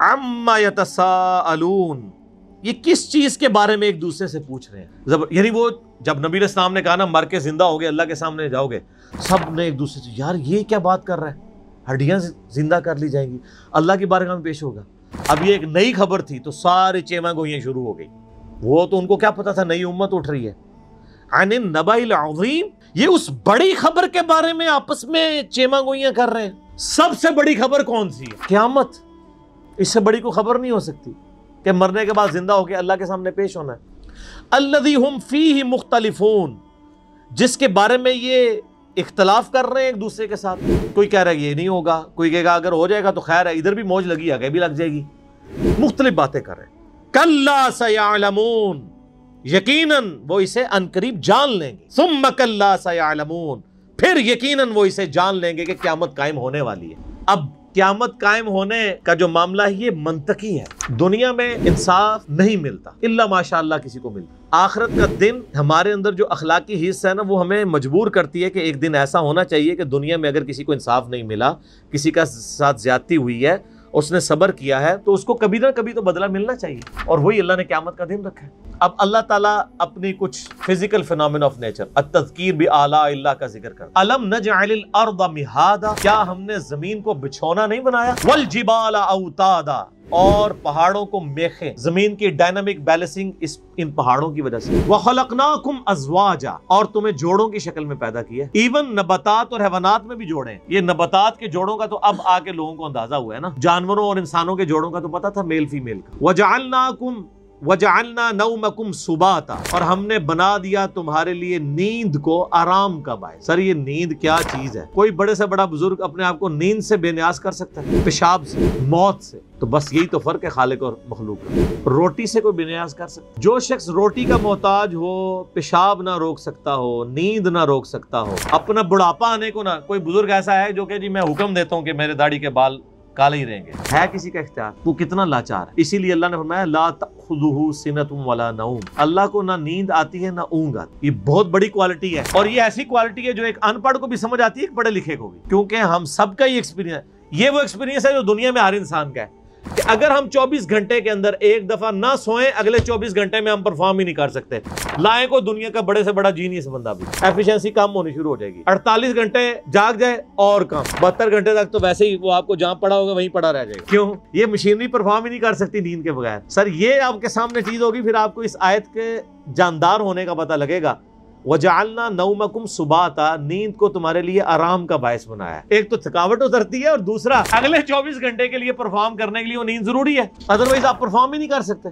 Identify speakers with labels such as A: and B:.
A: अम्मा यतसाअलून, ये किस चीज के बारे में एक दूसरे से पूछ रहे हैं। यानी वो जब नबी अलैहिस्सलाम ने कहा ना मर के जिंदा होगे अल्लाह के सामने जाओगे, सब ने एक दूसरे से यार ये क्या बात कर रहा है, हड्डियां जिंदा कर ली जाएंगी, अल्लाह की बारगाह में पेश होगा। अब ये एक नई खबर थी तो सारे चेमा गोइयां शुरू हो गई। वो तो उनको क्या पता था नई उम्मत उठ रही है। अनिन नबाइल अज़ीम, ये उस बड़ी खबर के बारे में आपस में चेमा गोइयां कर रहे हैं। सबसे बड़ी खबर कौन सी है? क़यामत। इससे बड़ी कोई खबर नहीं हो सकती कि मरने के बाद जिंदा होकर अल्लाह के सामने पेश होना है। अल्लज़ी हुम फ़ीही मुख्तलिफून, जिसके बारे में ये इख्तलाफ कर रहे हैं एक दूसरे के साथ। कोई कह रहा है ये नहीं होगा, कोई कहेगा अगर हो जाएगा तो खैर है, इधर भी मौज लगी आगे भी लग जाएगी। मुख्तलिफ बातें कर रहे हैं। कल्ला सयअलमून, यकीनन वो इसे अनकरीब जान लेंगे। सुम्मा कल्ला सयअलमून, फिर यकीनन वो इसे जान लेंगे कि क़यामत कायम होने वाली है। अब क़यामत कायम होने का जो मामला है ये मंतकी है। दुनिया में इंसाफ नहीं मिलता, इल्ला माशाअल्लाह किसी को मिलता। आखिरत का दिन हमारे अंदर जो अखलाकी हिस्सा है ना, वो हमें मजबूर करती है कि एक दिन ऐसा होना चाहिए कि दुनिया में अगर किसी को इंसाफ नहीं मिला, किसी का साथ ज्यादती हुई है, उसने सब्र किया है, तो उसको कभी ना कभी तो बदला मिलना चाहिए। और वही अल्लाह ने क़यामत का दिन रखा है। अब अल्लाह ताला अपनी कुछ फिजिकल फिनोमेना ऑफ नेचर, अत-तज़कीर भी आला अल्लाह का जिक्र कर। अलम नजअलिल अर्द मिहादा, क्या हमने जमीन को बिछौना नहीं बनाया? वल जिबाला औतादा, और पहाड़ों को मेखे। जमीन की डायनामिक बैलेंसिंग इन पहाड़ों की वजह से। व खलकनाकुम अज़वाजा, और तुम्हें जोड़ों की शक्ल में पैदा किया। इवन नबातात और हैवानात में भी जोड़े हैं। ये नबातात के जोड़ों का तो अब आके लोगों को अंदाजा हुआ है ना, जानवरों और इंसानों के जोड़ों का तो पता था मेल फीमेल का। वजअलना नौमकुम सुबाता, और हमने बना दिया तुम्हारे लिए नींद को आराम का बायस। सर ये नींद क्या चीज है? कोई बड़े से बड़ा बुजुर्ग अपने आप को नींद से बेनियाज कर सकता है? पेशाब से, मौत से? तो बस यही तो फर्क है खालिक और मखलूक का। रोटी से कोई बेनियाज कर सकता? जो शख्स रोटी का मोहताज हो, पेशाब ना रोक सकता हो, नींद ना रोक सकता हो, अपना बुढ़ापा आने को ना, कोई बुजुर्ग ऐसा है जो कि जी मैं हुक्म देता हूँ कि मेरे दाढ़ी के बाल काले ही रहेंगे, है किसी का इख्तियार? वो कितना लाचार है। इसीलिए अल्लाह ने फरमाया ला तख़ुज़ुहु सिनतुम वला नौम, अल्लाह को ना नींद आती है ना ऊँग आती। ये बहुत बड़ी क्वालिटी है, और ये ऐसी क्वालिटी है जो एक अनपढ़ को भी समझ आती है, एक पढ़े लिखे को भी, क्योंकि हम सबका ही एक्सपीरियंस, ये वो एक्सपीरियंस है जो दुनिया में हर इंसान का है कि अगर हम 24 घंटे के अंदर एक दफा ना सोएं, अगले 24 घंटे में हम परफॉर्म ही नहीं कर सकते। लाए को दुनिया का बड़े से बड़ा जीनियस बंदा भी, एफिशिएंसी कम होनी शुरू हो जाएगी। 48 घंटे जाग जाए और कम, 72 घंटे तक तो वैसे ही वो आपको जहां पड़ा होगा वहीं पड़ा रह जाएगा। क्यों? ये मशीनरी परफॉर्म ही नहीं कर सकती नींद के बगैर। सर ये आपके सामने चीज होगी, फिर आपको इस आयत के जानदार होने का पता लगेगा। वजअलना नौमकुम सुबाता, नींद को तुम्हारे लिए आराम का बायस बनाया। एक तो थकावट उतरती है, और दूसरा अगले 24 घंटे के लिए परफॉर्म करने के लिए वो नींद जरूरी है, अदरवाइज आप परफॉर्म ही नहीं कर सकते।